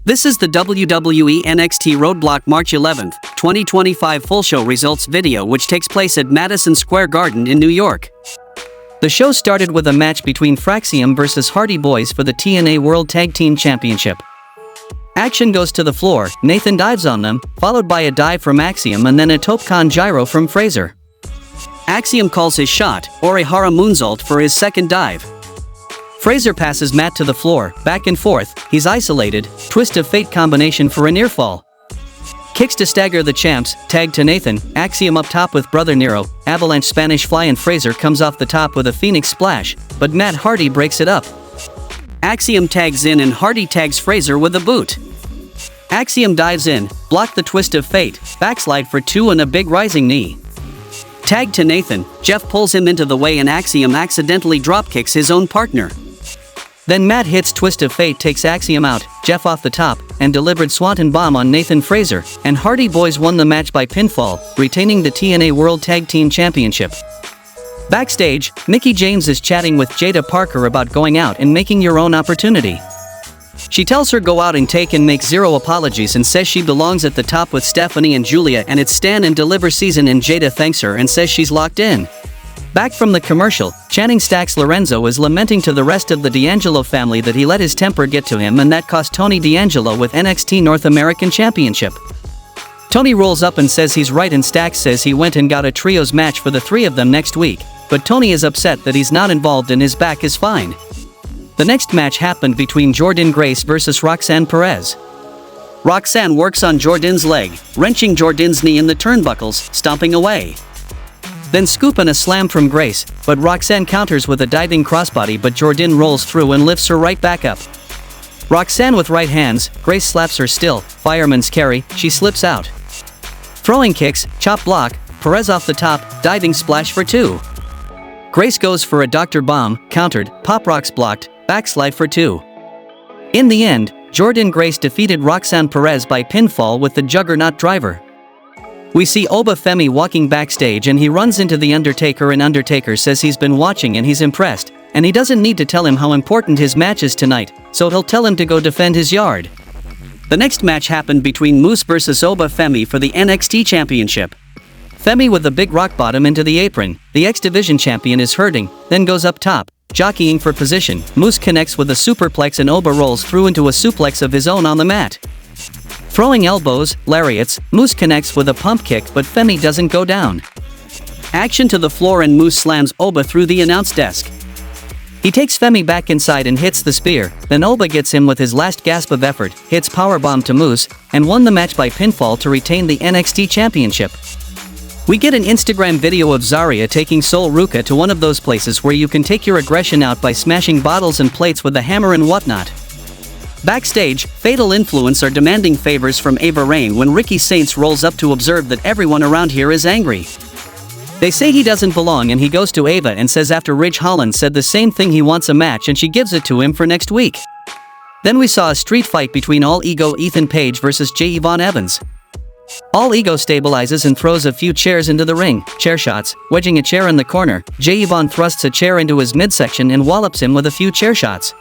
This is the WWE NXT Roadblock March 11, 2025 full show results video which takes place at Madison Square Garden in New York. The show started with a match between Fraxium vs Hardy Boys for the TNA World Tag Team Championship. Action goes to the floor, Nathan dives on them, followed by a dive from Axiom and then a Topcon gyro from Fraser. Axiom calls his shot, or a Hara Moonsault, for his second dive. Fraser passes Matt to the floor, back and forth, he's isolated, twist of fate combination for a near fall. Kicks to stagger the champs, tag to Nathan, Axiom up top with Brother Nero, avalanche Spanish fly and Fraser comes off the top with a Phoenix splash, but Matt Hardy breaks it up. Axiom tags in and Hardy tags Fraser with a boot. Axiom dives in, block the twist of fate, backslide for 2 and a big rising knee. Tag to Nathan, Jeff pulls him into the way and Axiom accidentally dropkicks his own partner. Then Matt hits twist of fate, takes Axiom out, Jeff off the top, and delivered Swanton Bomb on Nathan Fraser, and Hardy Boys won the match by pinfall, retaining the TNA World Tag Team Championship. Backstage, Mickie James is chatting with Jada Parker about going out and making your own opportunity. She tells her go out and take and make zero apologies and says she belongs at the top with Stephanie and Julia and it's stand and deliver season, and Jada thanks her and says she's locked in. Back from the commercial, Channing Stacks Lorenzo is lamenting to the rest of the D'Angelo family that he let his temper get to him and that cost Tony D'Angelo with NXT North American Championship. Tony rolls up and says he's right and Stacks says he went and got a trios match for the 3 of them next week, but Tony is upset that he's not involved and his back is fine. The next match happened between Jordynne Grace vs Roxan Perez. Roxanne works on Jordynne's leg, wrenching Jordynne's knee in the turnbuckles, stomping away. Then scoop and a slam from Grace, but Roxanne counters with a diving crossbody, but Jordynne rolls through and lifts her right back up. Roxanne with right hands, Grace slaps her still, fireman's carry, she slips out. Throwing kicks, chop block, Perez off the top, diving splash for 2. Grace goes for a Dr. Bomb, countered, Pop Rocks blocked, backslide for 2. In the end, Jordynne Grace defeated Roxanne Perez by pinfall with the Juggernaut driver. We see Oba Femi walking backstage and he runs into the Undertaker and Undertaker says he's been watching and he's impressed, and he doesn't need to tell him how important his match is tonight, so he'll tell him to go defend his yard. The next match happened between Moose vs Oba Femi for the NXT Championship. Femi with a big rock bottom into the apron, the X Division champion is hurting, then goes up top, jockeying for position, Moose connects with a superplex and Oba rolls through into a suplex of his own on the mat. Throwing elbows, lariats, Moose connects with a pump kick but Femi doesn't go down. Action to the floor and Moose slams Oba through the announce desk. He takes Femi back inside and hits the spear, then Oba gets him with his last gasp of effort, hits powerbomb to Moose, and won the match by pinfall to retain the NXT Championship. We get an Instagram video of Zarya taking Sol Ruca to one of those places where you can take your aggression out by smashing bottles and plates with a hammer and whatnot. Backstage, Fatal Influence are demanding favors from Ava Raine when Ricky Saints rolls up to observe that everyone around here is angry. They say he doesn't belong and he goes to Ava and says after Ridge Holland said the same thing he wants a match and she gives it to him for next week. Then we saw a street fight between All Ego Ethan Page vs J. Yvonne Evans. All Ego stabilizes and throws a few chairs into the ring, chair shots, wedging a chair in the corner, J. Yvonne thrusts a chair into his midsection and wallops him with a few chair shots.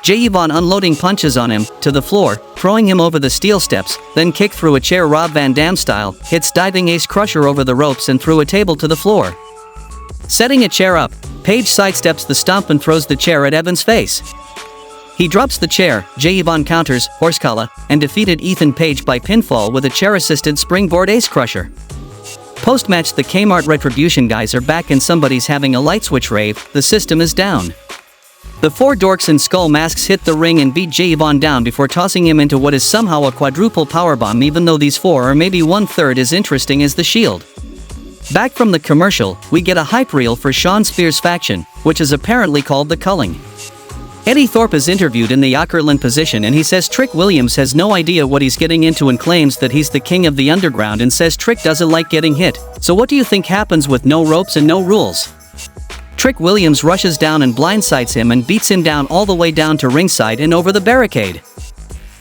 J. Yvonne unloading punches on him, to the floor, throwing him over the steel steps, then kick through a chair Rob Van Dam style, hits diving Ace Crusher over the ropes and through a table to the floor. Setting a chair up, Page sidesteps the stomp and throws the chair at Evans' face. He drops the chair, J. Yvonne counters, Horsekala, and defeated Ethan Page by pinfall with a chair-assisted springboard Ace Crusher. Post-match, the Kmart Retribution guys are back and somebody's having a light switch rave, the system is down. The 4 dorks in skull masks hit the ring and beat J. Yvonne down before tossing him into what is somehow a quadruple powerbomb, even though these 4 are maybe 1/3 as interesting as the Shield. Back from the commercial, we get a hype reel for Sean Spears' faction, which is apparently called the Culling. Eddie Thorpe is interviewed in the Ackerland position and he says Trick Williams has no idea what he's getting into and claims that he's the king of the underground and says Trick doesn't like getting hit, so what do you think happens with no ropes and no rules? Trick Williams rushes down and blindsides him and beats him down all the way down to ringside and over the barricade.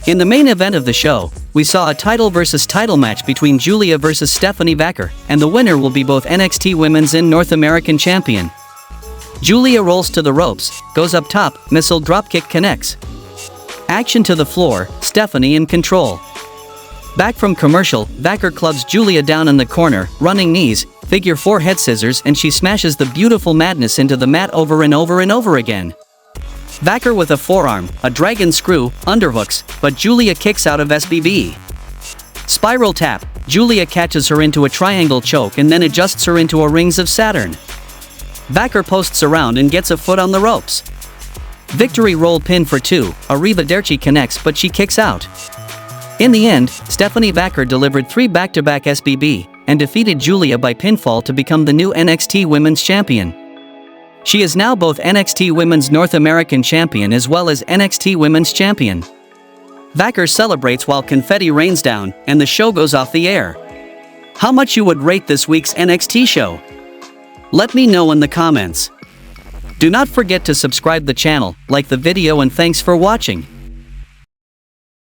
In the main event of the show, we saw a title versus title match between Julia vs Stephanie Vaquer, and the winner will be both NXT Women's and North American Champion. Julia rolls to the ropes, goes up top, missile dropkick connects. Action to the floor, Stephanie in control. Back from commercial, Vaquer clubs Julia down in the corner, running knees, figure 4 head scissors, and she smashes the beautiful Madness into the mat over and over and over again. Vaquer with a forearm, a dragon screw, underhooks, but Julia kicks out of SBB. Spiral tap, Julia catches her into a triangle choke and then adjusts her into a Rings of Saturn. Vaquer posts around and gets a foot on the ropes. Victory roll pin for 2, Arrivederci connects but she kicks out. In the end, Stephanie Vaquer delivered 3 back-to-back SBB, and defeated Julia by pinfall to become the new NXT Women's Champion. She is now both NXT Women's North American Champion as well as NXT Women's Champion. Vaquer celebrates while confetti rains down, and the show goes off the air. How much you would rate this week's NXT show? Let me know in the comments. Do not forget to subscribe the channel, like the video, and thanks for watching.